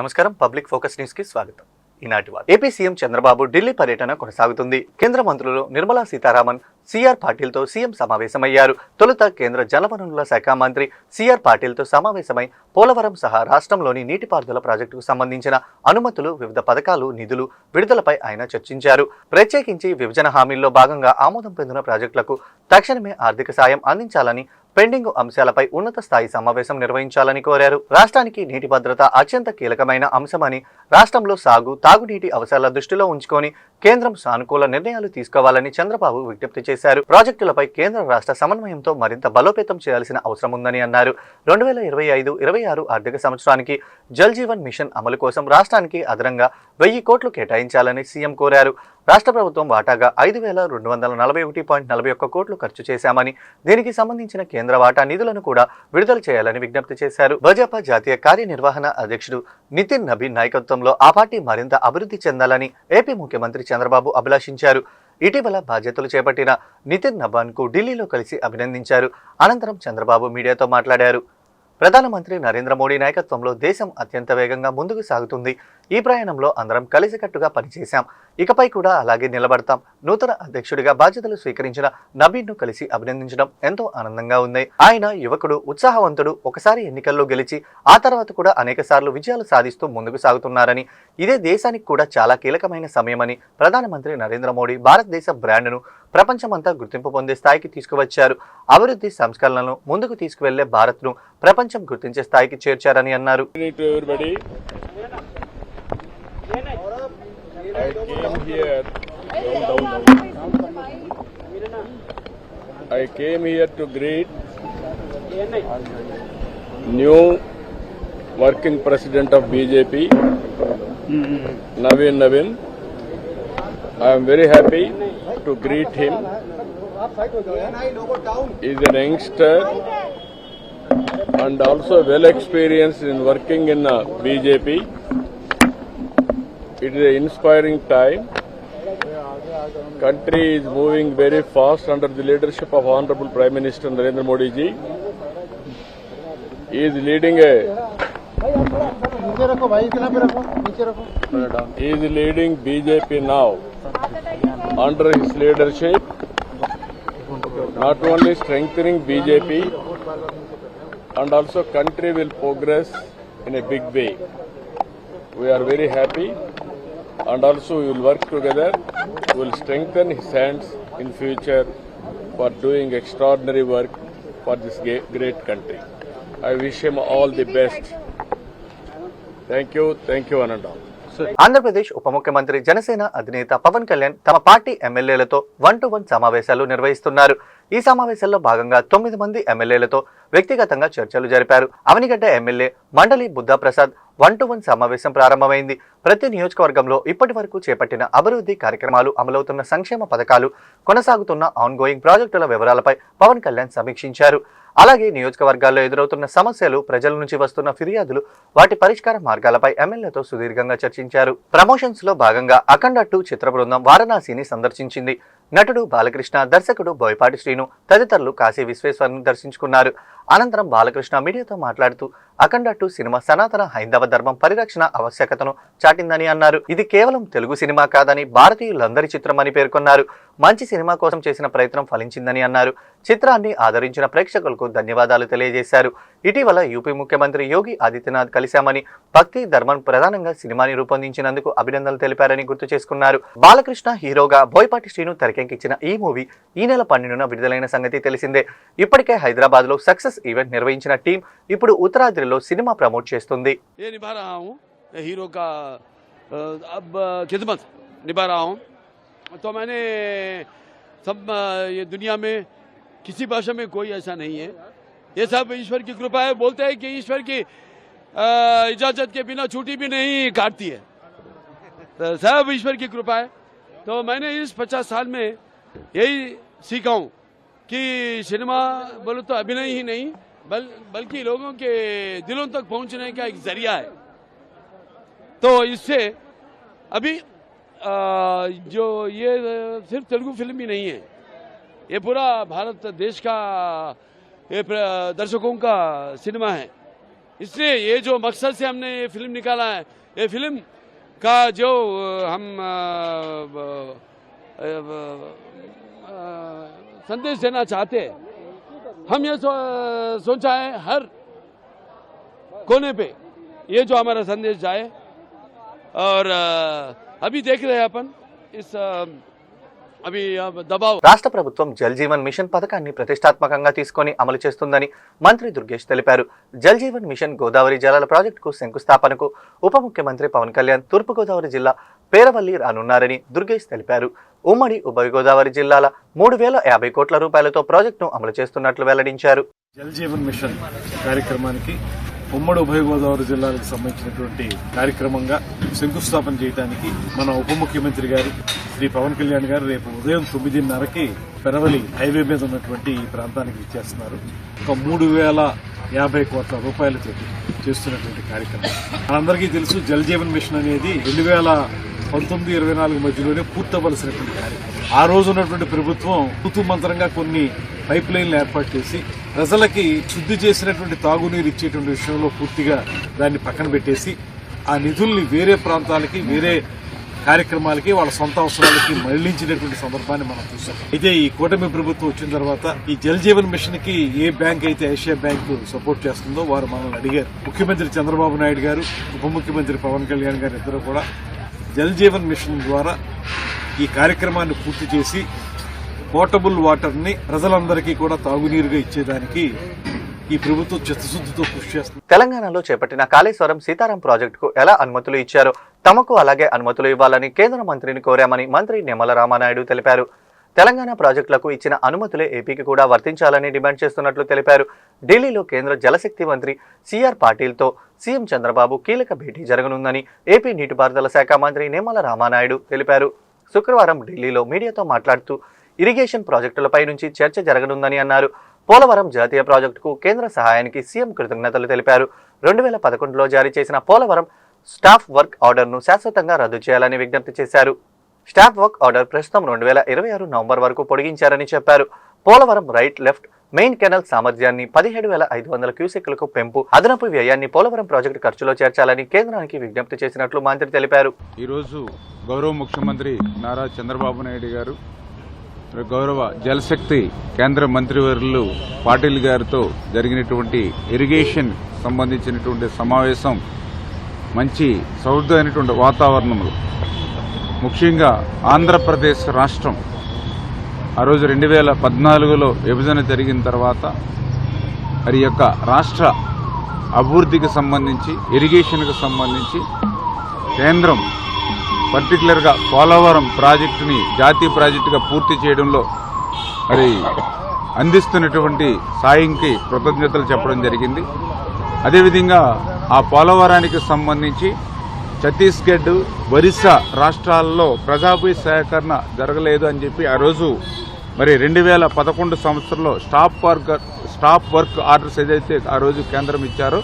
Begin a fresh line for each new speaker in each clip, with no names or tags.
నమస్కారం public focus news కి స్వాగతం. ఈనాటి వార్త. ఏపీ సీఎం చంద్రబాబు ఢిల్లీ పర్యటన కొనసాగుతుంది. కేంద్ర మంత్రులు నిర్మలా సీతారామన్, సిఆర్ పాటిల్తో సీఎం సమావేశమయ్యారు. తొలుత కేంద్ర జలవనరుల శాఖ మంత్రి సిఆర్ పాటిల్తో సమావేశమై పోలవరం సహా రాష్ట్రంలోని నీటిపారుదల ప్రాజెక్టుకు సంబంధించిన అనుమతులు, వివిధ పథకాలు, నిధులు విడుదలపై ఆయన చర్చించారు. ప్రత్యేకించి విభజన హామీల్లో భాగంగా ఆమోదం పొందిన ప్రాజెక్టులకు తక్షణమే ఆర్థిక సాయం అందించాలని, పెండింగ్ అంశాలపై ఉన్నత స్థాయి సమావేశం నిర్వహించాలని కోరారు. రాష్ట్రానికి నీటి భద్రత అత్యంత కీలకమైన అంశమని, రాష్ట్రంలో సాగు, తాగునీటి అవసరాల దృష్టిలో ఉంచుకొని కేంద్రం సానుకూల నిర్ణయాలు తీసుకోవాలని చంద్రబాబు విజ్ఞప్తి చేశారు. ప్రాజెక్టులపై కేంద్ర రాష్ట్ర సమన్వయంతో మరింత బలోపేతం చేయాల్సిన అవసరం ఉందని అన్నారు. 2025-26 ఆర్థిక సంవత్సరానికి జల్ జీవన్ మిషన్ అమలు కోసం రాష్ట్రానికి అదనంగా 1000 కోట్లు కేటాయించాలని సీఎం కోరారు. రాష్ట్ర ప్రభుత్వం వాటాగా 5241.41 కోట్లు ఖర్చు చేశామని, దీనికి సంబంధించిన కేంద్ర వాటా నిధులను కూడా విడుదల చేయాలని విజ్ఞప్తి చేశారు. భాజపా జాతీయ కార్యనిర్వహణ అధ్యక్షుడు నితిన్ నబీన్ నాయకత్వంలో ఆ పార్టీ మరింత అభివృద్ధి చెందాలని ఏపీ ముఖ్యమంత్రి చంద్రబాబు అభిలాషించారు. ఇటీవల బాధ్యతలు చేపట్టిన నితిన్ నబాన్ కు ఢిల్లీలో కలిసి అభినందించారు. అనంతరం చంద్రబాబు మీడియాతో మాట్లాడారు. ప్రధానమంత్రి నరేంద్ర మోడీ నాయకత్వంలో దేశం అత్యంత వేగంగా ముందుకు సాగుతుంది. ఈ ప్రయాణంలో అందరం కలిసికట్టుగా పనిచేశాం. ఇకపై కూడా అలాగే నిలబడతాం. నూతన అధ్యక్షుడిగా బాధ్యతలు స్వీకరించిన నబీన్ ను కలిసి అభినందించడం ఎంతో ఆనందంగా ఉంది. ఆయన యువకుడు, ఉత్సాహవంతుడు. ఒకసారి ఎన్నికల్లో గెలిచి ఆ తర్వాత కూడా అనేక సార్లు విజయాలు సాధిస్తూ ముందుకు సాగుతున్నారని, ఇదే దేశానికి కూడా చాలా కీలకమైన సమయమని ప్రధానమంత్రి నరేంద్ర మోడీ భారతదేశ బ్రాండ్ను ప్రపంచమంతా గుర్తింపు పొందే స్థాయికి తీసుకువచ్చారు. అభివృద్ధి సంస్కరణలను ముందుకు తీసుకువెళ్లే భారత్ను ప్రపంచం గుర్తించే స్థాయికి చేర్చారని అన్నారు.
I came here to greet new working president of BJP, Navin. I am very happy to greet him. He is an youngster and also well experienced in working in BJP. It is an inspiring time. Country is moving very fast under the leadership of Honorable Prime Minister Narendra Modi ji. He is leading BJP now. Under his leadership, not only strengthening BJP and also country will progress in a big way. We are very happy. And also we will work together, we will strengthen his hands in future for doing extraordinary work for this great country. I wish him all the best. Thank you, Ananda.
Andhra Pradesh ఉప ముఖ్యమంత్రి, జనసేన అధినేత పవన్ కళ్యాణ్ తమ party ఎమ్మెల్యేలతో 1-to-1 సమావేశాలు నిర్వహిస్తున్నారు. ఈ సమావేశాల్లో భాగంగా 9 మంది ఎమ్మెల్యేలతో వ్యక్తిగతంగా చర్చలు జరిపారు. అవనిగడ్డ ఎమ్మెల్యే మండలి బుద్ధాప్రసాద్ 1-to-1 సమావేశం ప్రారంభమైంది. ప్రతి నియోజకవర్గంలో ఇప్పటి వరకు చేపట్టిన అభివృద్ధి కార్యక్రమాలు, అమలవుతున్న సంక్షేమ పథకాలు, కొనసాగుతున్న ఆన్గోయింగ్ ప్రాజెక్టుల వివరాలపై పవన్ కళ్యాణ్ సమీక్షించారు. అలాగే నియోజకవర్గాల్లో ఎదురవుతున్న సమస్యలు, ప్రజల నుంచి వస్తున్న ఫిర్యాదులు, వాటి పరిష్కార మార్గాలపై ఎమ్మెల్యేతో సుదీర్ఘంగా చర్చించారు. ప్రమోషన్స్ లో భాగంగా అఖండ 2 చిత్ర బృందం వారణాసిని సందర్శించింది. నటుడు బాలకృష్ణ, దర్శకుడు బోయపాటి శ్రీను తదితరులు కాశీ విశ్వేశ్వరుని దర్శించుకున్నారు. అనంతరం బాలకృష్ణ మీడియాతో మాట్లాడుతూ అఖండ 2 సినిమా సనాతన హైందవ ధర్మం పరిరక్షణ ఆవశ్యకతను చాటిందని అన్నారు. ఇది కేవలం తెలుగు సినిమా కాదని, భారతీయులందరి చిత్రం అని పేర్కొన్నారు. మంచి సినిమా కోసం చేసిన ప్రయత్నం ఫలించిందని అన్నారు. చిత్రాన్ని ఆదరించిన ప్రేక్షకులకు ధన్యవాదాలు తెలియజేశారు. ఇటీవల యూపీ ముఖ్యమంత్రి యోగి ఆదిత్యనాథ్ కలిశామని, భక్తి ధర్మం ప్రధానంగా సినిమాని రూపొందించినందుకు అభినందనలు తెలిపారని గుర్తు చేసుకున్నారు. బాలకృష్ణ హీరోగా, బోయపాటి శ్రీను తెరకెక్కించిన ఈ మూవీ ఈ నెల 12న విడుదలైన సంగతి తెలిసిందే. ఇప్పటికే హైదరాబాద్ లో సక్సెస్ ఈవెంట్ నిర్వహించిన టీం ఇప్పుడు ఉత్తరాద్రిలో సినిమా ప్రమోట్ చేస్తుంది.
तो मैंने सब ये दुनिया में किसी भाषा में कोई ऐसा नहीं है, ये सब ईश्वर की कृपा है. बोलते हैं कि ईश्वर की इजाजत के बिना छुट्टी भी नहीं काटती है, तो सब ईश्वर की कृपा है. तो मैंने इस 50 साल में यही सीखा हूँ कि सिनेमा बोलो तो अभिनय ही नहीं बल्कि लोगों के दिलों तक पहुँचने का एक जरिया है. तो इससे अभी जो ये सिर्फ तेलुगु फिल्म ही नहीं है, ये पूरा भारत देश का ये दर्शकों का सिनेमा है. इसलिए ये जो मकसद से हमने ये फिल्म निकाला है, ये फिल्म का जो हम संदेश देना चाहते हैं, हम ये सोचा है हर कोने पे ये जो हमारा संदेश जाए। और अभी देख रहे हैं अपन इस అవి దబావ్
రాష్ట్ర ప్రభుత్వం జల్ జీవన్ మిషన్ పథకాన్ని ప్రతిష్టాత్మకంగా తీసుకొని అమలు చేస్తుందని మంత్రి దుర్గేష్ తెలిపారు. జల్ జీవన్ మిషన్ గోదావరి జలాల ప్రాజెక్టుకు శంకుస్థాపనకు ఉప ముఖ్యమంత్రి పవన్ కళ్యాణ్ తూర్పుగోదావరి జిల్లా పేరవల్లి రానున్నారని దుర్గేష్ తెలిపారు. ఉమ్మడి ఉభయ గోదావరి జిల్లాల 3050 కోట్ల రూపాయలతో ప్రాజెక్టును అమలు చేస్తున్నట్లు వెల్లడించారు.
జల్ జీవన్ మిషన్ కార్యక్రమానికి ఉమ్మడి ఉభయ గోదావరి జిల్లాలకు సంబంధించినటువంటి కార్యక్రమంగా శంకుస్థాపన చేయడానికి మన ఉప ముఖ్యమంత్రి గారు శ్రీ పవన్ కళ్యాణ్ గారు రేపు ఉదయం 9:30కి పెరవలి హైవే మీద ఉన్నటువంటి ఈ ప్రాంతానికి ఇచ్చేస్తున్నారు. ఒక 3050 కోట్ల రూపాయలతో చేస్తున్నటువంటి కార్యక్రమం. మనందరికీ తెలుసు జల్ జీవన్ మిషన్ అనేది 2019-24 మధ్యలోనే పూర్తవలసినటువంటి కార్యక్రమం. ఆ రోజు ఉన్నటువంటి ప్రభుత్వం తూతు మంత్రంగా కొన్ని పైప్ లైన్లు ఏర్పాటు చేసి ప్రజలకి శుద్ధి చేసినటువంటి తాగునీరు ఇచ్చేటువంటి విషయంలో పూర్తిగా దాన్ని పక్కన పెట్టేసి ఆ నిధుల్ని వేరే ప్రాంతాలకి వేరే కార్యక్రమాలకి వాళ్ళ సొంత అవసరాలకి మళ్లించినటువంటి సందర్భాన్ని మనం చూసాం. అయితే ఈ కూటమి ప్రభుత్వం వచ్చిన తర్వాత ఈ జల్ జీవన్ మిషన్ కి ఏ బ్యాంక్ అయితే ఏషియా బ్యాంక్ సపోర్ట్ చేస్తుందో వారు మనల్ని అడిగారు. ముఖ్యమంత్రి చంద్రబాబు నాయుడు గారు, ఉప ముఖ్యమంత్రి పవన్ కళ్యాణ్ గారు ఇద్దరు కూడా జల్ జీవన్ మిషన్ ద్వారా ఈ కార్యక్రమాన్ని పూర్తి చేసి పోర్టబుల్ వాటర్ ని ప్రజలందరికీ కూడా తాగునీరుగా ఇచ్చేదానికి ఈ ప్రభుత్వం చిత్తశుద్ధితో కృషి చేస్తుంది.
తెలంగాణలో చేపట్టిన కాళేశ్వరం సీతారాం ప్రాజెక్టుకు ఎలా అనుమతులు ఇచ్చారో తమకు అలాగే అనుమతులు ఇవ్వాలని కేంద్ర మంత్రిని కోరామని మంత్రి నిమ్మల రామానాయుడు తెలిపారు. తెలంగాణ ప్రాజెక్టులకు ఇచ్చిన అనుమతులే ఏపీకి కూడా వర్తించాలని డిమాండ్ చేస్తున్నట్లు తెలిపారు. ఢిల్లీలో కేంద్ర జలశక్తి మంత్రి సిఆర్ పాటిల్తో సీఎం చంద్రబాబు కీలక భేటీ జరగనుందని ఏపీ నీటిపారుదల శాఖ మంత్రి నిమ్మల రామానాయుడు తెలిపారు. శుక్రవారం ఢిల్లీలో మీడియాతో మాట్లాడుతూ ఇరిగేషన్ ప్రాజెక్టులపై నుంచి చర్చ జరగనుందని అన్నారు. పోలవరం జాతీయ ప్రాజెక్టుకు కేంద్ర సహాయానికి సీఎం కృతజ్ఞతలు తెలిపారు. 2011లో జారీ చేసిన పోలవరం స్టాఫ్ వర్క్ ఆర్డర్ను శాశ్వతంగా రద్దు చేయాలని విజ్ఞప్తి చేశారు. స్టాఫ్ వర్క్ ఆర్డర్ ప్రస్తుతం 2026 నవంబర్ వరకు పొడిగించారని చెప్పారు. Polavaram right left main canal సామర్థ్యాన్ని 17,500 క్యూసెక్లకు పెంపు, అదనపు వ్యయాన్ని పోలవరం ప్రాజెక్టు ఖర్చులో చేర్చాలని కేంద్రానికి విజ్ఞప్తి చేసినట్లు మంత్రి తెలిపారు.
ఈరోజు గౌరవ ముఖ్యమంత్రి నారా చంద్రబాబు నాయుడు గారు, గౌరవ జలశక్తి కేంద్ర మంత్రివర్యులు పాటిల్ గారితో జరిగినటువంటి ఇరిగేషన్ సంబంధించినటువంటి సమావేశం మంచి సౌహృదమైనటువంటి వాతావరణంలో, ముఖ్యంగా ఆంధ్రప్రదేశ్ రాష్ట్రం ఆ రోజు 2014లో విభజన జరిగిన తర్వాత మరి యొక్క రాష్ట్ర అభివృద్ధికి సంబంధించి, ఇరిగేషన్కి సంబంధించి కేంద్రం పర్టికులర్గా పోలవరం ప్రాజెక్టుని జాతీయ ప్రాజెక్టుగా పూర్తి చేయడంలో మరి అందిస్తున్నటువంటి సాయంకి కృతజ్ఞతలు చెప్పడం జరిగింది. అదేవిధంగా ఆ పోలవరానికి సంబంధించి ఛత్తీస్గఢ్, ఒరిస్సా రాష్ట్రాల్లో ప్రజాభి సేకరణ జరగలేదు అని చెప్పి ఆ రోజు మరి 2011 సంవత్సరంలో స్టాప్ వర్క్ ఆర్డర్స్ ఏదైతే ఆ రోజు కేంద్రం ఇచ్చారో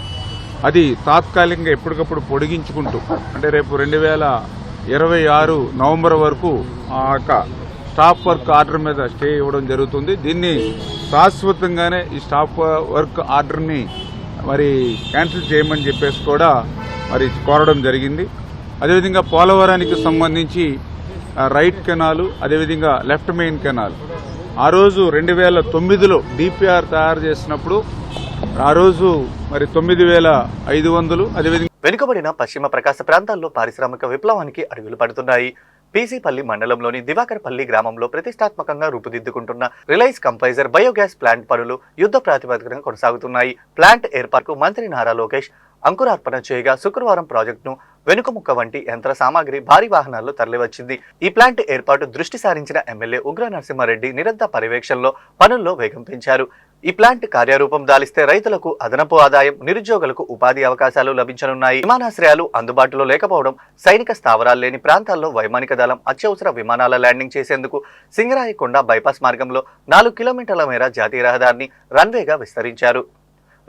అది తాత్కాలికంగా ఎప్పటికప్పుడు పొడిగించుకుంటూ, అంటే రేపు 2026 నవంబర్ వరకు ఆ యొక్క స్టాప్ వర్క్ ఆర్డర్ మీద స్టే ఇవ్వడం జరుగుతుంది. దీన్ని శాశ్వతంగానే ఈ స్టాప్ వర్క్ ఆర్డర్ని మరి క్యాన్సిల్ చేయమని చెప్పేసి కూడా మరి కోరడం జరిగింది. అదేవిధంగా పోలవరానికి సంబంధించి రైట్ కెనాలు, అదేవిధంగా లెఫ్ట్ మెయిన్ కెనాల్ ఆ రోజు 2009లో డిపిఆర్ తయారు చేసినప్పుడు ఆ రోజు మరి 9,500, అదేవిధంగా
వెనుకబడిన పశ్చిమ ప్రకాశ ప్రాంతాల్లో పారిశ్రామిక విప్లవానికి అడుగులు పడుతున్నాయి. పీసీపల్లి మండలంలోని దివాకర్పల్లి గ్రామంలో ప్రతిష్టాత్మకంగా రూపుదిద్దుకుంటున్న రిలయన్స్ కంపైజర్ బయోగ్యాస్ ప్లాంట్ పనులు యుద్ధ ప్రాతిపదికన కొనసాగుతున్నాయి. ప్లాంట్ ఏర్పాటుకు మంత్రి నారా లోకేష్ అంకురార్పణ చేయగా శుక్రవారం ప్రాజెక్టును వెనుకముక్క వంటి యంత్ర సామాగ్రి భారీ వాహనాల్లో తరలివచ్చింది. ఈ ప్లాంట్ ఏర్పాటు దృష్టి సారించిన ఎమ్మెల్యే ఉగ్ర నరసింహారెడ్డి నిరంతర పర్యవేక్షణలో పనుల్లో వేగం పెంచారు. ఈ ప్లాంట్ కార్యరూపం దాలిస్తే రైతులకు అదనపు ఆదాయం, నిరుద్యోగులకు ఉపాధి అవకాశాలు లభించనున్నాయి. విమానాశ్రయాలు అందుబాటులో లేకపోవడం, సైనిక స్థావరాలు లేని ప్రాంతాల్లో వైమానిక దళం అత్యవసర విమానాల ల్యాండింగ్ చేసేందుకు సింగరాయకొండ బైపాస్ మార్గంలో 4 కిలోమీటర్ల మేర జాతీయ రహదారిని రన్వేగా విస్తరించారు.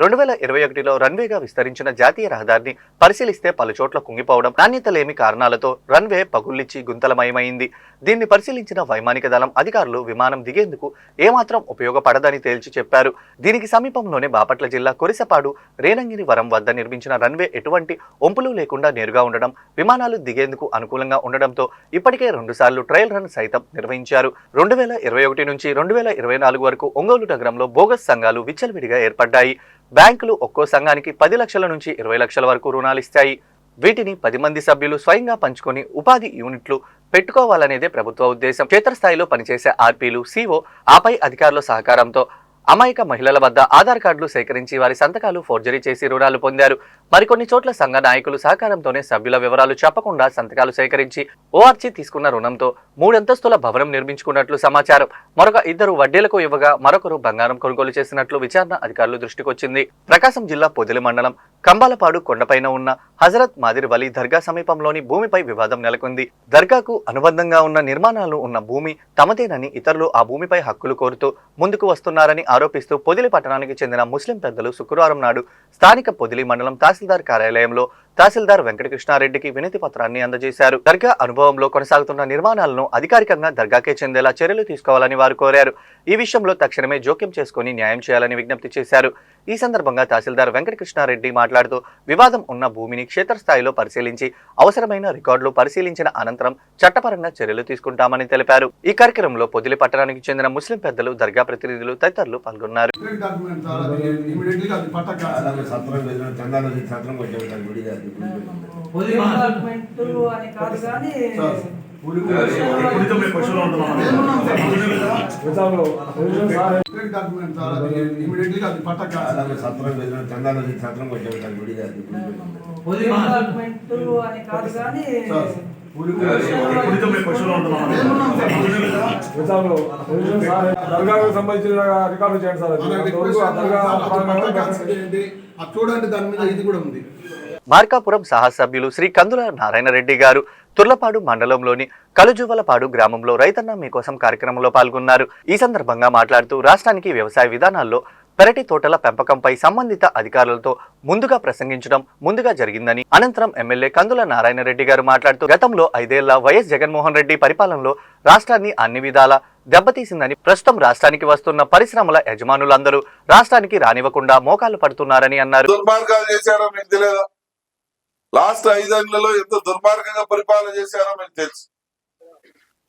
2021లో రన్వేగా విస్తరించిన జాతీయ రహదారిని పరిశీలిస్తే పలుచోట్ల కుంగిపోవడం, నాణ్యత లేని కారణాలతో రన్వే పగుళ్లిచ్చి గుంతలమయమైంది. దీన్ని పరిశీలించిన వైమానిక దళం అధికారులు విమానం దిగేందుకు ఏమాత్రం ఉపయోగపడదని తేల్చి చెప్పారు. దీనికి సమీపంలోనే బాపట్ల జిల్లా కొరిసపాడు రేనంగిని వరం వద్ద నిర్మించిన రన్వే ఎటువంటి ఒంపులు లేకుండా నేరుగా ఉండడం, విమానాలు దిగేందుకు అనుకూలంగా ఉండడంతో ఇప్పటికే 2 సార్లు ట్రయల్ రన్ సైతం నిర్వహించారు. 2021 నుంచి 2024 వరకు ఒంగోలు నగరంలో బోగస్ సంఘాలు విచ్చలవిడిగా ఏర్పడ్డాయి. బ్యాంకులు ఒక్కో సంఘానికి 10 లక్షల నుంచి 20 లక్షల వరకు రుణాలిస్తాయి. వీటిని 10 మంది సభ్యులు స్వయంగా పంచుకొని ఉపాధి యూనిట్లు పెట్టుకోవాలనేదే ప్రభుత్వ ఉద్దేశం. క్షేత్రస్థాయిలో పనిచేసే ఆర్పీలు, సిఓ, ఆపై అధికారుల సహకారంతో అమాయక మహిళల వద్ద ఆధార్ కార్డులు సేకరించి వారి సంతకాలు ఫోర్జరీ చేసి రుణాలు పొందారు. మరికొన్ని చోట్ల సంఘ నాయకులు సహకారంతోనే సభ్యుల వివరాలు చెప్పకుండా సంతకాలు సేకరించి ఓఆర్జీ తీసుకున్న రుణంతో 3 అంతస్తుల భవనం నిర్మించుకున్నట్లు సమాచారం. మరొక 2 వడ్డీలకు ఇవ్వగా మరొకరు బంగారం కొనుగోలు చేసినట్లు విచారణ అధికారులు దృష్టికొచ్చింది. ప్రకాశం జిల్లా పొదిలి మండలం కంబాలపాడు కొండపైన ఉన్న హజరత్ మాదిరి వలీ దర్గా సమీపంలోని భూమిపై వివాదం నెలకొంది. దర్గాకు అనుబంధంగా ఉన్న నిర్మాణాలు ఉన్న భూమి తమదేనని ఇతరులు ఆ భూమిపై హక్కులు కోరుతూ ముందుకు వస్తున్నారని ఆరోపిస్తూ పొదిలి పట్టణానికి చెందిన ముస్లిం పెద్దలు శుక్రవారం నాడు స్థానిక పొదిలి మండలం తహసీల్దార్ కార్యాలయంలో తహసీల్దార్ వెంకటకృష్ణారెడ్డికి వినతి పత్రాన్ని అందజేశారు. దర్గా అనుభవంలో కొనసాగుతున్న నిర్మాణాలను అధికారికంగా దర్గాకే చెందేలా చర్యలు తీసుకోవాలని వారు కోరారు. ఈ విషయంలో తక్షణమే జోక్యం చేసుకుని న్యాయం చేయాలని విజ్ఞప్తి చేశారు. ఈ సందర్భంగా తహసీల్దార్ వెంకటకృష్ణారెడ్డి మాట్లాడుతూ వివాదం ఉన్న భూమిని క్షేత్రస్థాయిలో పరిశీలించి అవసరమైన రికార్డులు పరిశీలించిన అనంతరం చట్టపరంగా చర్యలు తీసుకుంటామని తెలిపారు. ఈ కార్యక్రమంలో పొదిలి పట్టణానికి చెందిన ముస్లిం పెద్దలు, దర్గా ప్రతినిధులు తదితరులు పాల్గొన్నారు.
సంబంధించిన రికార్డు చేయండి సార్.
చూడండి, దాని మీద ఇది కూడా ఉంది.
మార్కాపురం సహసభ్యులు శ్రీ కందుల నారాయణ రెడ్డి గారు తుర్లపాడు మండలంలోని కలుజువలపాడు గ్రామంలో రైతన్న మీకోసం కార్యక్రమంలో పాల్గొన్నారు. ఈ సందర్భంగా మాట్లాడుతూ రాష్ట్రానికి వ్యవసాయ విధానాల్లో పెరటి తోటల పెంపకంపై సంబంధిత అధికారులతో ముందుగా జరిగిందని అనంతరం ఎమ్మెల్యే కందుల నారాయణ రెడ్డి గారు మాట్లాడుతూ గతంలో 5 ఏళ్ల వైఎస్ జగన్మోహన్ రెడ్డి పరిపాలనలో రాష్ట్రాన్ని అన్ని విధాలా దెబ్బతీసిందని, ప్రస్తుతం రాష్ట్రానికి వస్తున్న పరిశ్రమల యజమానులందరూ రాష్ట్రానికి రానివ్వకుండా మోకాలు పడుతున్నారని అన్నారు.
దుర్మార్గాలు చేశారో మీకు తెలియదా? లాస్ట్ 5 ఏళ్లలో ఎంత దుర్మార్గంగా పరిపాలన చేశారో మీకు తెలుసు.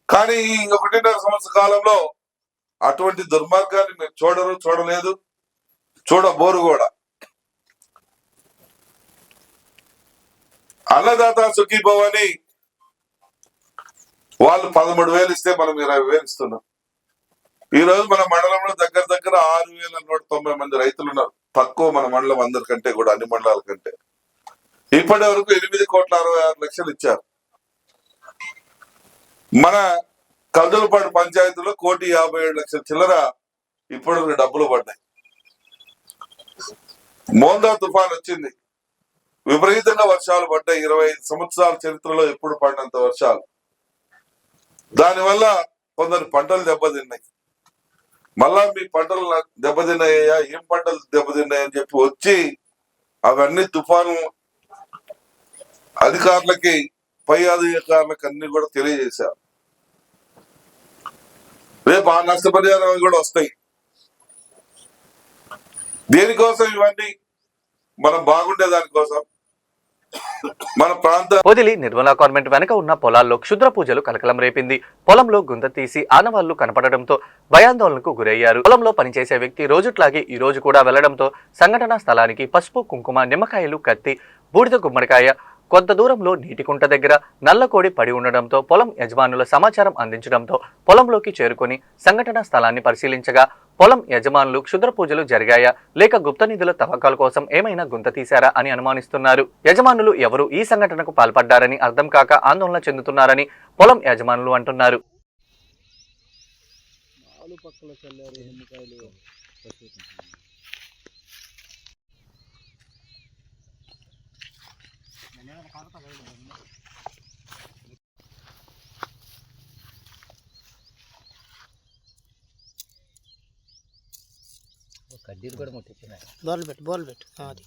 కానీ ఈ 1.5 సంవత్సర కాలంలో అటువంటి దుర్మార్గాన్ని మీరు చూడలేదు, చూడబోరు కూడా. అన్నదాత సుఖీభవ అని వాళ్ళు 13,000 ఇస్తే మనం 20,000 ఇస్తున్నాం. ఈ రోజు మన మండలంలో దగ్గర 6,190 మంది రైతులు ఉన్నారు. తక్కువ మన మండలం అందరికంటే కూడా, అన్ని మండలాల కంటే. ఇప్పటి వరకు 8,66,00,000 ఇచ్చారు. మన కల్దులపాడు పంచాయతీలో 1,57,00,000 చిల్లర ఇప్పటి డబ్బులు పడ్డాయి. మోందా తుఫాన్ వచ్చింది, విపరీతంగా వర్షాలు పడ్డాయి. 25 సంవత్సరాల చరిత్రలో ఎప్పుడు పడినంత వర్షాలు. దానివల్ల కొందరు పంటలు దెబ్బతిన్నాయి. మళ్ళా మీ పంటలు దెబ్బతిన్నాయ్యా, ఏం పంటలు దెబ్బతిన్నాయని చెప్పి వచ్చి అవన్నీ తుఫాను అధికారులకి, పై అధికారులకు అన్ని కూడా తెలియజేశారు. రేపు ఆ నష్టపరిహారం కూడా వస్తాయి. దేనికోసం ఇవన్నీ? మనం బాగుండే దానికోసం. మన ప్రాంత
పొదిలి నిర్మలా కాన్వెంట్ వెనక ఉన్న పొలాల్లో క్షుద్ర పూజలు కలకలం రేపింది. పొలంలో గుంత తీసి ఆనవాళ్లు కనపడడంతో భయాందోళనకు గురయ్యారు. పొలంలో పనిచేసే వ్యక్తి రోజుట్లాగే ఈ రోజు కూడా వెళ్లడంతో సంఘటనా స్థలానికి పసుపు, కుంకుమ, నిమ్మకాయలు, కత్తి, బూడిద గుమ్మడికాయ, కొంత దూరంలో నీటి కుంట దగ్గర నల్లకోడి పడి ఉండడంతో పొలం యజమానుల సమాచారం అందించడంతో పొలంలోకి చేరుకుని సంఘటనా స్థలాన్ని పరిశీలించగా పొలం యజమానులు క్షుద్ర పూజలు జరిగాయా లేక గుప్త నిధుల తవ్వకాల కోసం ఏమైనా గుంత తీశారా అని అనుమానిస్తున్నారు. యజమానులు ఎవరు ఈ సంఘటనకు పాల్పడ్డారని అర్థం కాక ఆందోళన చెందుతున్నారని పొలం యజమానులు అంటున్నారు.
బోర్లు పెట్టు అది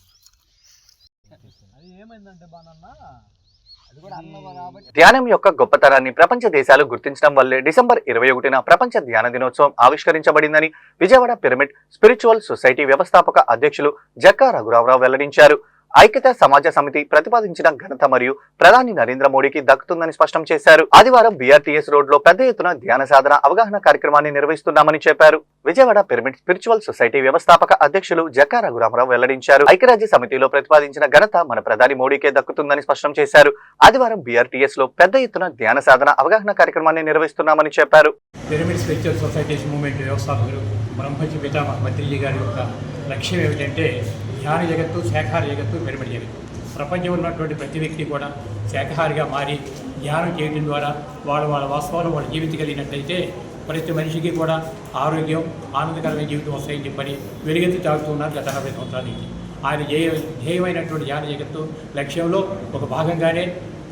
ధ్యానం యొక్క గొప్పతనాన్ని ప్రపంచ దేశాలు గుర్తించడం వల్లే డిసెంబర్ 21న ప్రపంచ ధ్యాన దినోత్సవం ఆవిష్కరించబడిందని విజయవాడ పిరమిడ్ స్పిరిచువల్ సొసైటీ వ్యవస్థాపక అధ్యక్షులు జక్కా రఘురామరావు వెల్లడించారు. ఐక్యత సమాజ సమితి ప్రతిపాదించిన ఘనత మరియు ప్రధాని నరేంద్ర మోడీకి దక్కుతుందని స్పష్టం చేశారు. ఆదివారం బీఆర్టీఎస్ రోడ్ లో పెద్ద ఎత్తున ధ్యాన సాధన అవగాహన కార్యక్రమాన్ని నిర్వహిస్తున్నామని చెప్పారు. విజయవాడ పిరమిడ్ స్పిరిచువల్ సొసైటీ వ్యవస్థాపక అధ్యక్షులు జక్కా రఘురామరావు వెల్లడించారు. ఐక్యరాజ్య సమితిలో ప్రతిపాదించిన ఘనత మన ప్రధాని మోడీకే దక్కుతుందని స్పష్టం చేశారు. ఆదివారం బీఆర్టీఎస్ లో పెద్ద ఎత్తున ధ్యాన సాధన అవగాహన కార్యక్రమాన్ని నిర్వహిస్తున్నామని చెప్పారు.
పిరమిడ్ స్పిరిచువల్ సొసైటీస్ మూవ్మెంట్ వ్యవస్థాపకులు బ్రహ్మజీ పితామహ పత్రిజీ గారి యొక్క లక్ష్యం ఏమిటంటే ధ్యాన జగత్తు, శాఖాహార జగత్తు, పిరమిడ్ జగత్తు. ప్రపంచంలో ఉన్నటువంటి ప్రతి వ్యక్తి కూడా శాఖాహారిగా మారి ధ్యానం చేయడం ద్వారా వాళ్ళ వాస్తవాలు వాళ్ళ జీవితం కలిగినట్లయితే ప్రతి మనిషికి కూడా ఆరోగ్యం, ఆనందకరమైన జీవితం వస్తాయని చెప్పని వెలుగెత్తి తాగుతున్నారు గత 40 సంవత్సరాల నుంచి. ఆయన ధ్యేయమైనటువంటి ధ్యాన జగత్తు లక్ష్యంలో ఒక భాగంగానే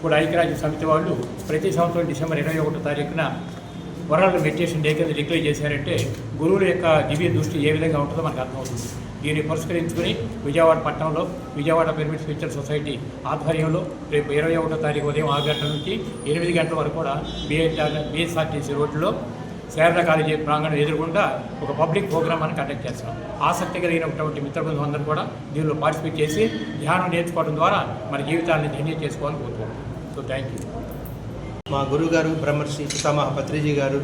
కూడా ఐక్యరాజ్య సమితి వాళ్ళు ప్రతి సంవత్సరం డిసెంబర్ 21వ తారీఖున వరల్డ్ మెడిటేషన్ డే కింద డిక్లేర్ చేశారంటే గురువుల యొక్క దివ్య దృష్టి ఏ విధంగా ఉంటుందో మనకు అర్థమవుతుంది. దీన్ని పురస్కరించుకుని విజయవాడ పట్టణంలో విజయవాడ పిరమిడ్ స్పిరిచువల్ సొసైటీ ఆధ్వర్యంలో రేపు 21వ తారీఖు ఉదయం 6 గంటల నుంచి 8 గంటల వరకు కూడా బిఎస్ఆర్టీసీ రోడ్లో శారదా కాలేజీ ప్రాంగణం ఎదురుగుండా ఒక పబ్లిక్ ప్రోగ్రామ్ అని కండక్ట్ చేస్తున్నాం. ఆసక్తి కలిగినటువంటి మిత్రబృందం అందరూ కూడా దీనిలో పార్టిసిపేట్ చేసి ధ్యానం నేర్చుకోవడం ద్వారా మన జీవితాన్ని ధన్యం చేసుకోవాలని కోరుకుంటున్నాం. So thank you.
మా గురువుగారు బ్రహ్మర్షి పితామహ పత్రిజీ గారు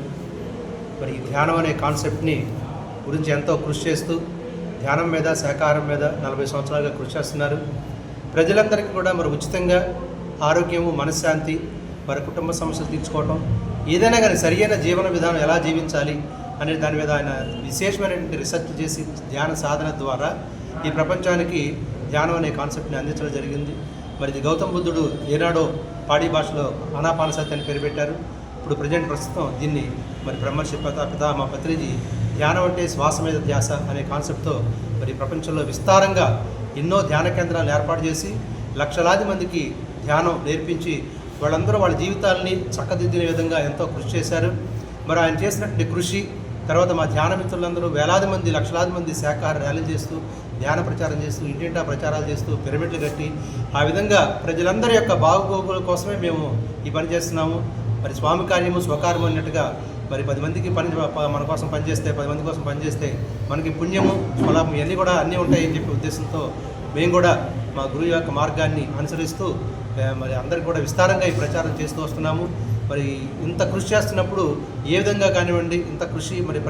మరి ధ్యానం అనే కాన్సెప్ట్ని గురించి ఎంతో కృషి చేస్తూ ధ్యానం మీద, శాకాహారం మీద 40 సంవత్సరాలుగా కృషి చేస్తున్నారు. ప్రజలందరికీ కూడా మరి ఉచితంగా ఆరోగ్యము, మనశ్శాంతి, వారి కుటుంబ సమస్యలు తీర్చుకోవటం, ఏదైనా కానీ సరియైన జీవన విధానం ఎలా జీవించాలి అనే దాని మీద ఆయన విశేషమైనటువంటి రీసెర్చ్ చేసి ధ్యాన సాధన ద్వారా ఈ ప్రపంచానికి ధ్యానం అనే కాన్సెప్ట్ని అందించడం జరిగింది. మరి ఇది గౌతమ్ బుద్ధుడు ఏనాడో పాడి భాషలో ఆనాపానసతి అని పేరు పెట్టారు. ఇప్పుడు ప్రస్తుతం దీన్ని మరి బ్రహ్మర్షి పితామహ పత్రిజీ ధ్యానం అంటే శ్వాస మీద ధ్యాస అనే కాన్సెప్ట్తో మరి ప్రపంచంలో విస్తారంగా ఎన్నో ధ్యాన కేంద్రాలు ఏర్పాటు చేసి లక్షలాది మందికి ధ్యానం నేర్పించి వాళ్ళందరూ వాళ్ళ జీవితాలని చక్కదిద్దిన విధంగా ఎంతో కృషి చేశారు. మరి ఆయన చేసినటువంటి కృషి తర్వాత మా ధ్యాన మిత్రులందరూ వేలాది మంది, లక్షలాది మంది శాఖాహార ర్యాలీలు చేస్తూ, ధ్యాన ప్రచారం చేస్తూ, ఇంటింటా ప్రచారాలు చేస్తూ, పిరమిడ్లు కట్టి ఆ విధంగా ప్రజలందరి యొక్క బాగోగుల కోసమే మేము ఈ పని చేస్తున్నాము. మరి స్వామి కార్యము స్వకార్యము అన్నట్టుగా మరి 10 మందికి మన కోసం పనిచేస్తే, 10 మంది కోసం పనిచేస్తే మనకి పుణ్యము, ఫలము ఇవన్నీ కూడా అన్నీ ఉంటాయని చెప్పే ఉద్దేశంతో మేము కూడా మా గురువు యొక్క మార్గాన్ని అనుసరిస్తూ మరి అందరికీ కూడా విస్తారంగా ఈ ప్రచారం చేస్తూ వస్తున్నాము. మరి ఇంత కృషి చేస్తున్నప్పుడు ఏ విధంగా కానివ్వండి, ఇంత కృషి మరి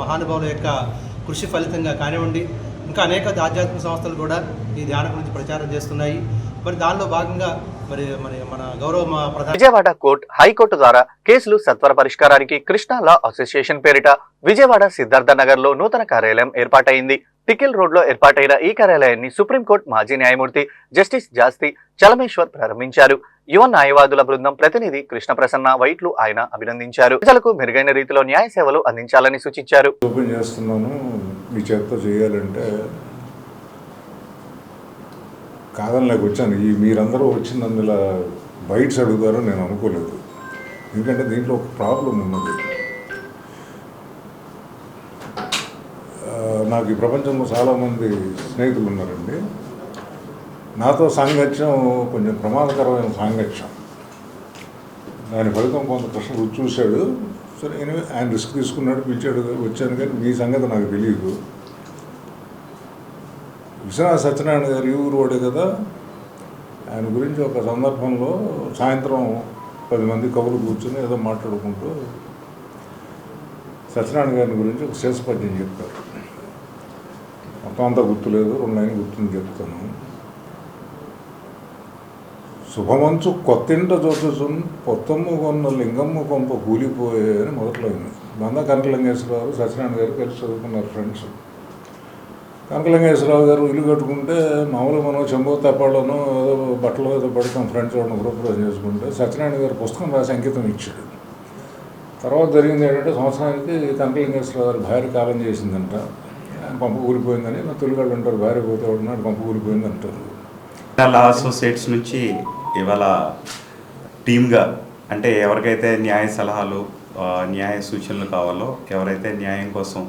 మహానుభావుల యొక్క కృషి ఫలితంగా కానివ్వండి, ఇంకా అనేక ఆధ్యాత్మిక సంస్థలు కూడా ఈ ధ్యానం గురించి ప్రచారం చేస్తున్నాయి. మరి దానిలో భాగంగా మన గౌరవ
విజయవాడ కోర్టు హైకోర్టు ద్వారా కేసులు సత్వర పరిష్కారానికి కృష్ణా లా అసోసియేషన్ పేరిట విజయవాడ సిద్ధార్థ నగర్ లో నూతన కార్యాలయం ఏర్పాటైంది. టికిల్ రోడ్ లో ఏర్పాటైన ఈ కార్యాలయాన్ని సుప్రీంకోర్టు మాజీ న్యాయమూర్తి జస్టిస్ జాస్తి చలమేశ్వర్ ప్రారంభించారు. యువ న్యాయవాదుల బృందం ప్రతినిధి కృష్ణ ప్రసన్న వైట్లు ఆయన అభినందించారు. ప్రజలకు మెరుగైన రీతిలో న్యాయ సేవలు అందించాలని సూచించారు.
ఓపెన్ చేస్తున్నాను, మీ చేత చేయాలంటే కాదని నాకు వచ్చాను. మీరందరూ వచ్చినందుల బైట్స్ అడుగుతారో నేను అనుకోలేదు. ఎందుకంటే దీంట్లో ఒక ప్రాబ్లం ఉన్నది. నాకు ఈ ప్రపంచంలో చాలామంది స్నేహితులు ఉన్నారండి. నాతో సాంగత్యం కొంచెం ప్రమాదకరమైన సాంగత్యం. దాని ఫలితం కొంత కృష్ణ చూశాడు. సరే ఆయన రిస్క్ తీసుకున్నాడు, పిలిచాడు, వచ్చాను. కానీ మీ సంగతి నాకు తెలియదు. విశ్వనాథ సత్యనారాయణ గారు ఈ ఊరు వాడే కదా. ఆయన గురించి ఒక సందర్భంలో సాయంత్రం 10 మంది కవులు కూర్చొని ఏదో మాట్లాడుకుంటూ సత్యనారాయణ గారి గురించి ఒక శేషపద్యం చెప్పారు. మొత్తం అంతా గుర్తులేదు, 2 లైన్లు గుర్తుంది చెప్తాను. శుభమంచు కొత్తింట జోచుచున్ పొత్తమ్ము కొన్న లింగమ్మ కొంప కూలిపోయే అని మొదట్లో అయింది. బంద కనకలింగేశ్వరరావు సత్యనారాయణ గారు కలిసి చదువుకున్నారు ఫ్రెండ్స్. కనకలింగేశ్వరరావు గారు ఇల్లు కట్టుకుంటే మామూలుగా మనం చెంబో తెప్పాళ్ళను ఏదో బట్టలు ఏదో పడతాం ఫ్రెండ్స్ ఎవరిని గృహప్రవేశం చేసుకుంటే సత్యనారాయణ గారు పుస్తకం రాసి అంకితం ఇచ్చాడు. తర్వాత జరిగింది ఏంటంటే సంవత్సరానికి కనకలింగేశ్వరరావు గారు భార్య కాలం చేసిందంట. ఆయన పంప కూలిపోయిందని మా తెలుగుళ్ళు అంటారు, భార్య పోతే ఉన్నాడు పంప కూలిపోయింది అంటారు.
లా అసోసియేట్స్ నుంచి ఇవాళ టీమ్గా అంటే ఎవరికైతే న్యాయ సలహాలు, న్యాయ సూచనలు కావాలో, ఎవరైతే న్యాయం కోసం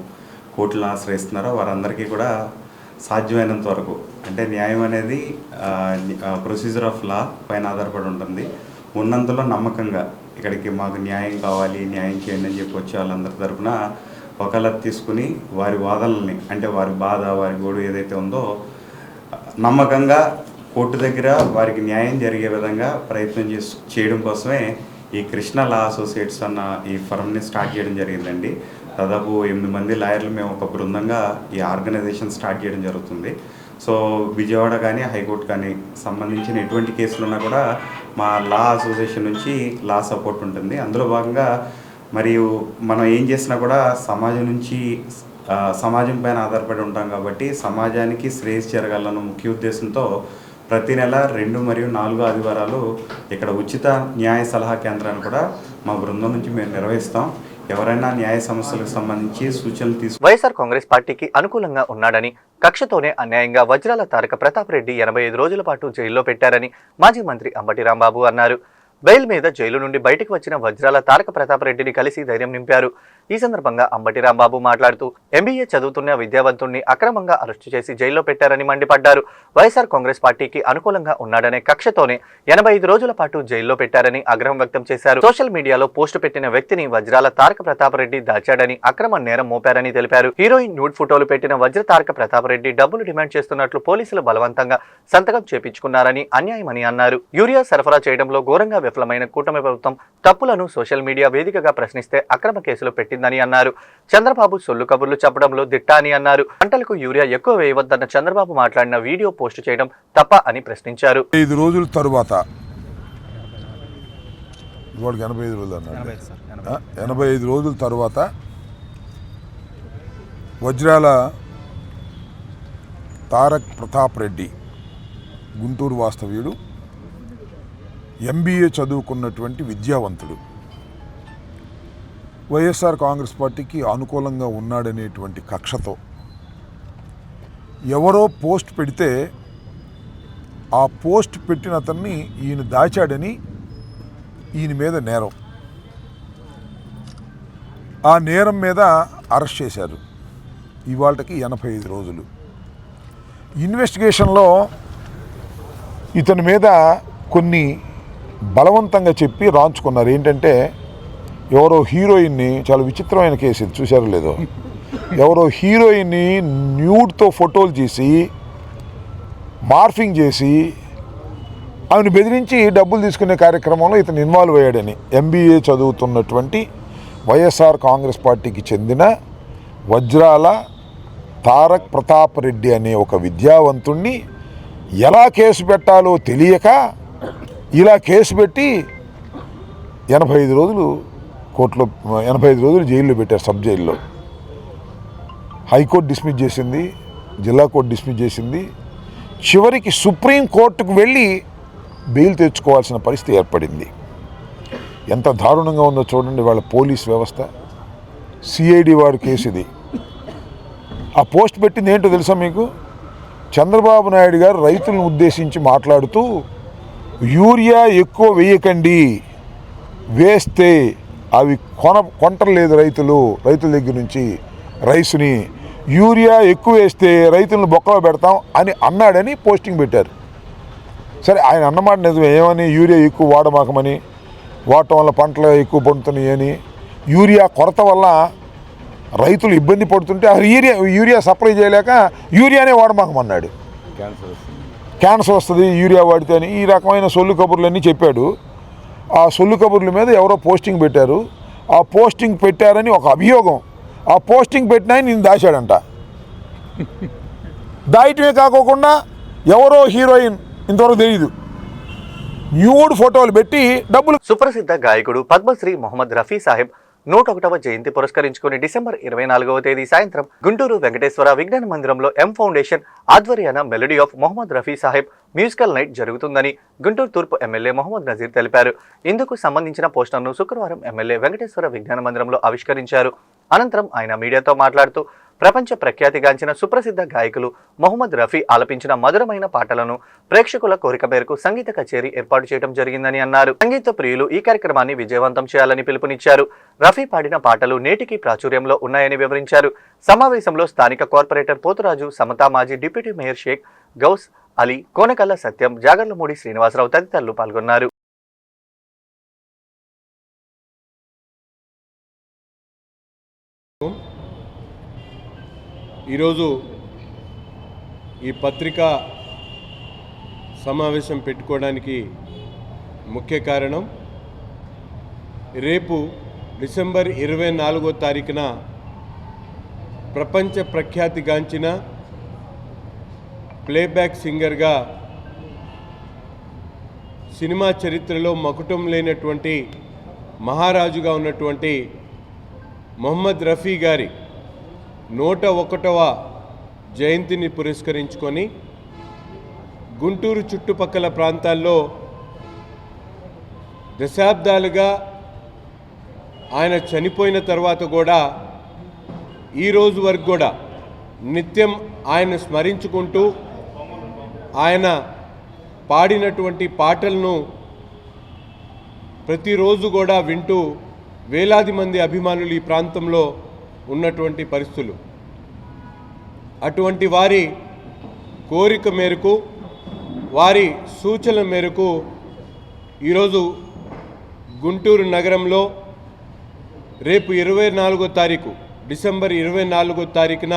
కోర్టులను ఆశ్రయిస్తున్నారో వారందరికీ కూడా సాధ్యమైనంత వరకు అంటే న్యాయం అనేది ప్రొసీజర్ ఆఫ్ లా పైన ఆధారపడి ఉంటుంది. ఉన్నంతలో నమ్మకంగా ఇక్కడికి మాకు న్యాయం కావాలి, న్యాయం చేయండి అని చెప్పి వచ్చే వాళ్ళందరి తరఫున వకాలత్ తీసుకుని వారి వాదనల్ని అంటే వారి బాధ, వారి గోడు ఏదైతే ఉందో నమ్మకంగా కోర్టు దగ్గర వారికి న్యాయం జరిగే విధంగా ప్రయత్నం చేయడం కోసమే ఈ కృష్ణ లా అసోసియేట్స్ అన్న ఈ ఫర్మ్ని స్టార్ట్ చేయడం జరిగిందండి. దాదాపు 8 మంది లాయర్లు మేము ఒక బృందంగా ఈ ఆర్గనైజేషన్ స్టార్ట్ చేయడం జరుగుతుంది. సో విజయవాడ కానీ హైకోర్టు కానీ సంబంధించిన ఎటువంటి కేసులున్నా కూడా మా లా అసోసియేషన్ నుంచి లా సపోర్ట్ ఉంటుంది. అందులో భాగంగా మరియు మనం ఏం చేసినా కూడా సమాజం పైన ఆధారపడి ఉంటాం కాబట్టి సమాజానికి శ్రేయస్ జరగాలన్న ముఖ్య ఉద్దేశంతో ప్రతి నెల 2 మరియు 4 ఆదివారాలు ఇక్కడ ఉచిత న్యాయ సలహా కేంద్రాన్ని కూడా మా బృందం నుంచి మేము నిర్వహిస్తాం. ఎవరైనా న్యాయ సమస్యలకు సంబంధించి సూచనలు
వైఎస్ఆర్ కాంగ్రెస్ పార్టీకి అనుకూలంగా ఉన్నాడని, కక్షతోనే అన్యాయంగా వజ్రాల తారక ప్రతాప్ రెడ్డి 85 రోజుల పాటు జైల్లో పెట్టారని మాజీ మంత్రి అంబటి రాంబాబు అన్నారు. బెయిల్ మీద జైలు నుండి బయటకు వచ్చిన వజ్రాల తారక ప్రతాప్ రెడ్డిని కలిసి ధైర్యం నింపారు. ఈ సందర్భంగా అంబటి రాంబాబు మాట్లాడుతూ ఎంబీఏ చదువుతున్న విద్యావంతుణ్ణి అక్రమంగా అరెస్టు చేసి జైల్లో పెట్టారని మండిపడ్డారు. వైఎస్ఆర్ కాంగ్రెస్ పార్టీకి అనుకూలంగా ఉన్నాడనే కక్షతోనే 85 రోజుల పాటు జైల్లో పెట్టారని ఆగ్రహం వ్యక్తం చేశారు. సోషల్ మీడియాలో పోస్టు పెట్టిన వ్యక్తిని వజ్రాల తారక ప్రతాప్ రెడ్డి దాచాడని అక్రమ నేరం మోపారని తెలిపారు. హీరోయిన్ న్యూడ్ ఫోటోలు పెట్టిన వజ్ర తారక ప్రతాప్ రెడ్డి డబ్బులు డిమాండ్ చేస్తున్నట్లు పోలీసులు బలవంతంగా సంతకం చేపించుకున్నారని అన్యాయమని అన్నారు. యూరియా సరఫరా చేయడంలో ఘోరంగా విఫలమైన కూటమి ప్రభుత్వం తప్పులను సోషల్ మీడియా వేదికగా ప్రశ్నిస్తే అక్రమ కేసులు పెట్టిందని అన్నారు. చంద్రబాబు సొల్లు కబుర్లు చెప్పడంలో దిట్ట అని అన్నారు. పంటలకు యూరియా ఎక్కువ వేయవద్దన్న చంద్రబాబు మాట్లాడిన వీడియో పోస్టు చేయడం తప్ప అని ప్రశ్నించారు.
5 రోజుల తరువాత 85 రోజుల తరువాత వజ్రాల తారక్ ప్రతాప్ రెడ్డి గుంటూరు వాస్తవ్యుడు, ఎంబీఏ చదువుకున్నటువంటి విద్యావంతుడు, వైఎస్ఆర్ కాంగ్రెస్ పార్టీకి అనుకూలంగా ఉన్నాడనేటువంటి కక్షతో ఎవరో పోస్ట్ పెడితే ఆ పోస్ట్ పెట్టిన అతన్ని ఈయన దాచాడని ఈయన మీద నేరం. ఆ నేరం మీద అరెస్ట్ చేశారు. ఇవాళకి 85 రోజులు. ఇన్వెస్టిగేషన్లో ఇతని మీద కొన్ని బలవంతంగా చెప్పి రాంచుకున్నారు. ఏంటంటే ఎవరో హీరోయిన్ని, చాలా విచిత్రమైన కేసు ఇది, చూశారో లేదో, ఎవరో హీరోయిన్ని న్యూడ్తో ఫోటోలు చేసి మార్ఫింగ్ చేసి ఆమెను బెదిరించి డబ్బులు తీసుకునే కార్యక్రమంలో ఇతను ఇన్వాల్వ్ అయ్యాడని ఎంబీఏ చదువుతున్నటువంటి వైఎస్ఆర్ కాంగ్రెస్ పార్టీకి చెందిన వజ్రాల తారక్ ప్రతాప్ రెడ్డి అనే ఒక విద్యావంతుణ్ణి ఎలా కేసు పెట్టాలో తెలియక ఇలా కేసు పెట్టి 85 రోజులు కోర్టులో 85 రోజులు జైల్లో పెట్టారు, సబ్ జైల్లో. హైకోర్టు డిస్మిస్ చేసింది, జిల్లా కోర్టు డిస్మిస్ చేసింది. చివరికి సుప్రీం కోర్టుకు వెళ్ళి బెయిల్ తెచ్చుకోవాల్సిన పరిస్థితి ఏర్పడింది. ఎంత దారుణంగా ఉందో చూడండి వాళ్ళ పోలీస్ వ్యవస్థ. సిఐడి వారి కేసు ఇది. ఆ పోస్ట్ పెట్టింది ఏంటో తెలుసా మీకు? చంద్రబాబు నాయుడు గారు రైతులను ఉద్దేశించి మాట్లాడుతూ యూరియా ఎక్కువ వేయకండి, వేస్తే అవి కొంటలేదు రైతుల దగ్గర నుంచి రైస్ని, యూరియా ఎక్కువ వేస్తే రైతులను బొక్కలో పెడతాం అని అన్నాడని పోస్టింగ్ పెట్టారు. సరే, ఆయన అన్నమాట నిజమే. ఏమని? యూరియా ఎక్కువ వాడమాకమని, వాడటం వల్ల పంటలు ఎక్కువ పండుతున్నాయి అని, యూరియా కొరత వల్ల రైతులు ఇబ్బంది పడుతుంటే యూరియా సప్లై చేయలేక యూరియానే వాడమాకమన్నాడు. క్యాన్సర్ వస్తుంది యూరియా వాడితే అని ఈ రకమైన సొల్లు కబుర్లన్నీ చెప్పాడు. ఆ సొల్లు కబుర్ల మీద ఎవరో పోస్టింగ్ పెట్టారు. ఆ పోస్టింగ్ పెట్టారని ఒక అభియోగం. ఆ పోస్టింగ్ పెట్టినా నేను దాచాడంట. దాయటమే కాకోకుండా ఎవరో హీరోయిన్, ఇంతవరకు తెలియదు, న్యూడ్ ఫోటోలు పెట్టి డబ్బులు.
సుప్రసిద్ధ గాయకుడు పద్మశ్రీ మొహమ్మద్ రఫీ సాహెబ్ 101వ జయంతి పురస్కరించుకుని డిసెంబర్ 24వ తేదీ సాయంత్రం గుంటూరు వెంకటేశ్వర విజ్ఞాన మందిరంలో ఎం ఫౌండేషన్ ఆధ్వర్యాన melody of Mohammed Rafi Saheb musical night జరుగుతుందని గుంటూరు తూర్పు ఎమ్మెల్యే మొహమ్మద్ నజీర్ తెలిపారు. ఇందుకు సంబంధించిన పోస్టర్ను శుక్రవారం ఎమ్మెల్యే వెంకటేశ్వర విజ్ఞాన మందిరంలో ఆవిష్కరించారు. అనంతరం ఆయన మీడియాతో మాట్లాడుతూ ప్రపంచ ప్రఖ్యాతిగాంచిన సుప్రసిద్ధ గాయకులు మొహమ్మద్ రఫీ ఆలపించిన మధురమైన పాటలను ప్రేక్షకుల కోరిక మేరకు సంగీత కచేరీ ఏర్పాటు చేయడం జరిగిందని అన్నారు. సంగీత ప్రియులు ఈ కార్యక్రమాన్ని విజయవంతం చేయాలని పిలుపునిచ్చారు. రఫీ పాడిన పాటలు నేటికి ప్రాచుర్యంలో ఉన్నాయని వివరించారు. సమావేశంలో స్థానిక కార్పొరేటర్ పోతురాజు, సమతా, మాజీ డిప్యూటీ మేయర్ షేక్ గౌస్ అలీ, కోనకల్ల సత్యం, జాగర్లమూడి శ్రీనివాసరావు తదితరులు పాల్గొన్నారు.
ఈరోజు ఈ పత్రికా సమావేశం పెట్టుకోవడానికి ముఖ్య కారణం రేపు డిసెంబర్ 24వ తారీఖున ప్రపంచ ప్రఖ్యాతిగాంచిన ప్లేబ్యాక్ సింగర్గా సినిమా చరిత్రలో మకుటం లేనటువంటి మహారాజుగా ఉన్నటువంటి మొహమ్మద్ రఫీ గారి 101వ జయంతిని పురస్కరించుకొని గుంటూరు చుట్టుపక్కల ప్రాంతాల్లో దశాబ్దాలుగా ఆయన చనిపోయిన తర్వాత కూడా ఈరోజు వరకు కూడా నిత్యం ఆయన స్మరించుకుంటూ ఆయన పాడినటువంటి పాటలను ప్రతిరోజు కూడా వింటూ వేలాది మంది అభిమానులు ఈ ప్రాంతంలో ఉన్నటువంటి పరిస్థితులు. అటువంటి వారి కోరిక మేరకు, వారి సూచనల మేరకు ఈరోజు గుంటూరు నగరంలో రేపు 24వ తారీఖు డిసెంబర్ 24వ తారీఖున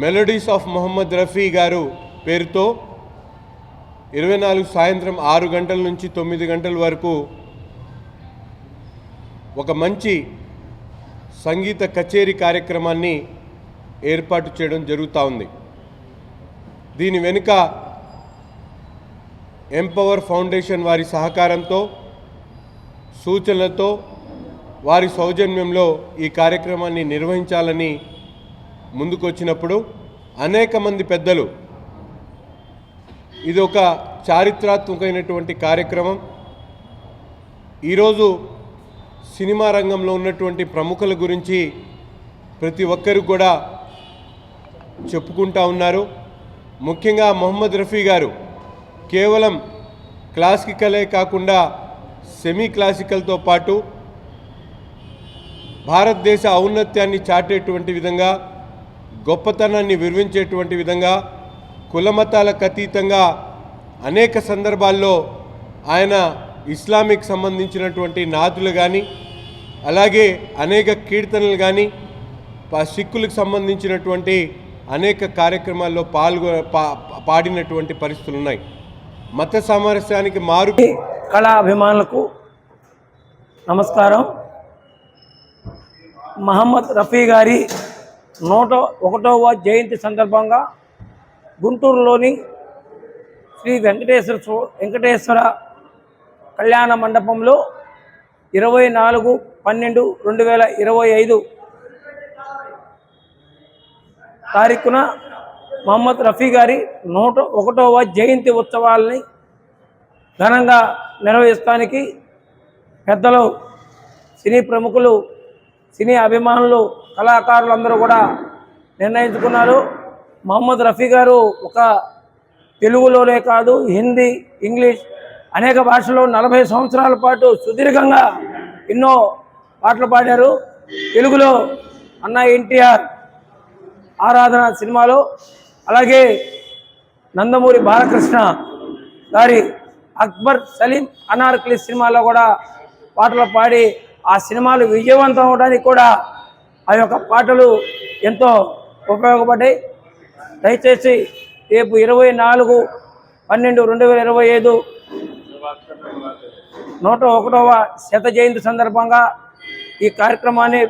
మెలోడీస్ ఆఫ్ మొహమ్మద్ రఫీ గారు పేరుతో 24 సాయంత్రం 6 గంటల నుంచి 9 గంటల వరకు ఒక మంచి సంగీత కచేరీ కార్యక్రమాన్ని ఏర్పాటు చేయడం జరుగుతూ ఉంది. దీని వెనుక ఎంపవర్ ఫౌండేషన్ వారి సహకారంతో, సూచనలతో, వారి సౌజన్యంలో ఈ కార్యక్రమాన్ని నిర్వహించాలని ముందుకొచ్చినప్పుడు అనేక మంది పెద్దలు ఇది ఒక చారిత్రాత్మకమైనటువంటి కార్యక్రమం. ఈరోజు సినిమా రంగంలో ఉన్నటువంటి ప్రముఖుల గురించి ప్రతి ఒక్కరు కూడా చెప్పుకుంటూ ఉన్నారు. ముఖ్యంగా మొహమ్మద్ రఫీ గారు కేవలం క్లాసికలే కాకుండా సెమీ క్లాసికల్తో పాటు భారతదేశ ఔన్నత్యాన్ని చాటేటువంటి విధంగా, గొప్పతనాన్ని వివరించేటువంటి విధంగా, కులమతాలకు అతీతంగా అనేక సందర్భాల్లో ఆయన ఇస్లామిక్ సంబంధించినటువంటి నాతులు కానీ, అలాగే అనేక కీర్తనలు కానీ, సిక్కులకు సంబంధించినటువంటి అనేక కార్యక్రమాల్లో పాడినటువంటి పరిస్థితులు ఉన్నాయి. మత సామరస్యానికి మారు
కళా అభిమానులకు నమస్కారం. మహమ్మద్ రఫీ గారి 101వ జయంతి సందర్భంగా గుంటూరులోని శ్రీ వెంకటేశ్వర కళ్యాణ మండపంలో 24/12/2025 తారీఖున మహమ్మద్ రఫీ గారి 101వ జయంతి ఉత్సవాలని ఘనంగా నిర్వహిస్తానికి పెద్దలు, సినీ ప్రముఖులు, సినీ అభిమానులు, కళాకారులందరూ కూడా నిర్ణయించుకున్నారు. మహమ్మద్ రఫీ గారు ఒక తెలుగులోనే కాదు, హిందీ, ఇంగ్లీష్ అనేక భాషల్లో 40 సంవత్సరాల పాటు సుదీర్ఘంగా ఎన్నో పాటలు పాడారు. తెలుగులో అన్న ఎన్టీఆర్ ఆరాధన సినిమాలో, అలాగే నందమూరి బాలకృష్ణ గారి అక్బర్ సలీం అనార్కలి సినిమాలో కూడా పాటలు పాడి ఆ సినిమాలు విజయవంతం అవడానికి కూడా ఆ యొక్క పాటలు ఎంతో ఉపయోగపడ్డాయి. దయచేసి రేపు 24/12/2025 101వ శత జయంతి సందర్భంగా ఈ కార్యక్రమాన్ని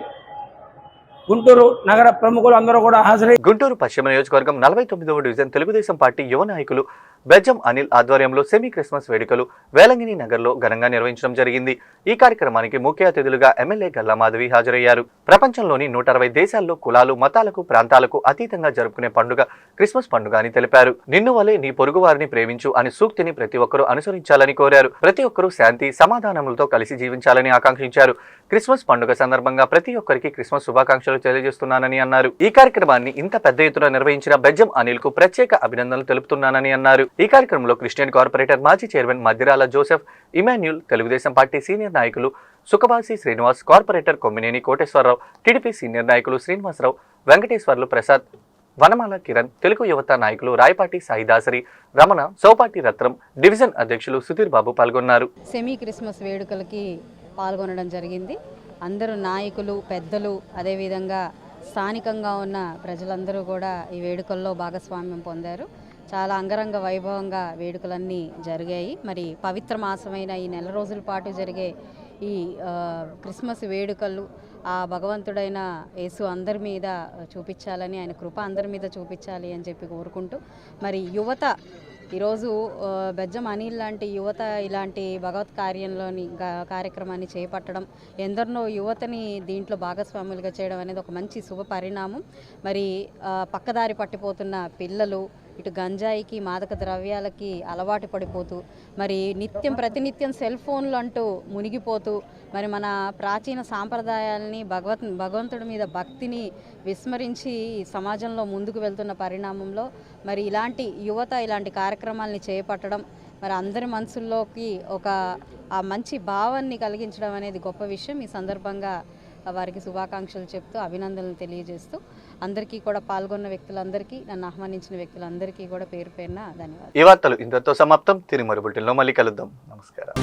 గుంటూరు నగర ప్రముఖులు అందరూ కూడా హాజరై
గుంటూరు పశ్చిమ నియోజకవర్గం 49వ డివిజన్ తెలుగుదేశం పార్టీ యువ నాయకులు బెజ్జం అనిల్ ఆధ్వర్యంలో సెమీ క్రిస్మస్ వేడుకలు వేలంగిని నగర్లో ఘనంగా నిర్వహించడం జరిగింది. ఈ కార్యక్రమానికి ముఖ్య అతిథులుగా ఎమ్మెల్యే గల్లా మాధవి హాజరయ్యారు. ప్రపంచంలోని 160 దేశాల్లో కులాలు, మతాలకు, ప్రాంతాలకు అతీతంగా జరుపుకునే పండుగ క్రిస్మస్ పండుగ అని తెలిపారు. నిన్ను వలె నీ పొరుగు వారిని ప్రేమించు అనే సూక్తిని ప్రతి ఒక్కరూ అనుసరించాలని కోరారు. ప్రతి ఒక్కరూ శాంతి, సమాధానములతో కలిసి జీవించాలని ఆకాంక్షించారు. క్రిస్మస్ పండుగ సందర్భంగా ప్రతి ఒక్కరికి క్రిస్మస్ శుభాకాంక్షలు తెలియజేస్తున్నానని అన్నారు. ఈ కార్యక్రమాన్ని ఇంత పెద్ద ఎత్తున నిర్వహించిన బెజ్జం అనిల్ కు ప్రత్యేక అభినందనలు తెలుపుతున్నానని అన్నారు. ఈ కార్యక్రమంలో క్రిస్టియన్ కార్పొరేటర్ మాజీ chairman Maddirala Joseph, Emmanuel, Telugu Desam party senior నాయకులు Sukhabasi Srinivas, corporator Kommineni Koteswara Rao, TDP senior నాయకులు శ్రీనివాసరావు, వెంకటేశ్వర్లు ప్రసాద్, వనమాల కిరణ్, తెలుగు యువత నాయకులు రాయపాటి సాయిదాసరి, రమణ, సౌపాటి రత్నం, డివిజన్ అధ్యక్షులు సుధీర్ బాబు పాల్గొన్నారు.
సెమీ క్రిస్మస్ వేడుకలకి పాల్గొనడం జరిగింది. అందరూ నాయకులు, పెద్దలు, అదేవిధంగా స్థానికంగా ఉన్న ప్రజలందరూ కూడా ఈ వేడుకల్లో భాగస్వామ్యం పొందారు. చాలా అంగరంగ వైభవంగా వేడుకలన్నీ జరిగాయి. మరి పవిత్ర మాసమైన ఈ నెల రోజుల పాటు జరిగే ఈ క్రిస్మస్ వేడుకలు ఆ భగవంతుడైన యేసు అందరి మీద చూపించాలని, ఆయన కృప అందరి మీద చూపించాలి అని చెప్పి కోరుకుంటూ, మరి యువత ఈరోజు బెజ్జం అనిల్ లాంటి యువత ఇలాంటి భగవత్ కార్యక్రమాన్ని చేపట్టడం, ఎందరినో యువతని దీంట్లో భాగస్వాములుగా చేయడం అనేది ఒక మంచి శుభ పరిణామం. మరి పక్కదారి పట్టిపోతున్న పిల్లలు ఇటు గంజాయికి, మాదక ద్రవ్యాలకి అలవాటు పడిపోతూ, మరి ప్రతినిత్యం సెల్ ఫోన్లు అంటూ మునిగిపోతూ, మరి మన ప్రాచీన సాంప్రదాయాలని, భగవంతుడి మీద భక్తిని విస్మరించి సమాజంలో ముందుకు వెళ్తున్న పరిణామంలో మరి ఇలాంటి యువత ఇలాంటి కార్యక్రమాలని చేపట్టడం, మరి అందరి మనసుల్లోకి ఒక ఆ మంచి భావాన్ని కలిగించడం అనేది గొప్ప విషయం. ఈ సందర్భంగా వారికి శుభాకాంక్షలు చెప్తూ, అభినందనలు తెలియజేస్తూ, అందరికీ కూడా పాల్గొన్న వ్యక్తులందరికీ, నన్ను ఆహ్వానించిన వ్యక్తులందరికీ కూడా పేరు పేరున ధన్యవాదాలు.
ఈ వార్తలు ఇంతతో సమాప్తం. తిరిగి మరో బులెటిన్లో మళ్ళీ కలుద్దాం. నమస్కారం.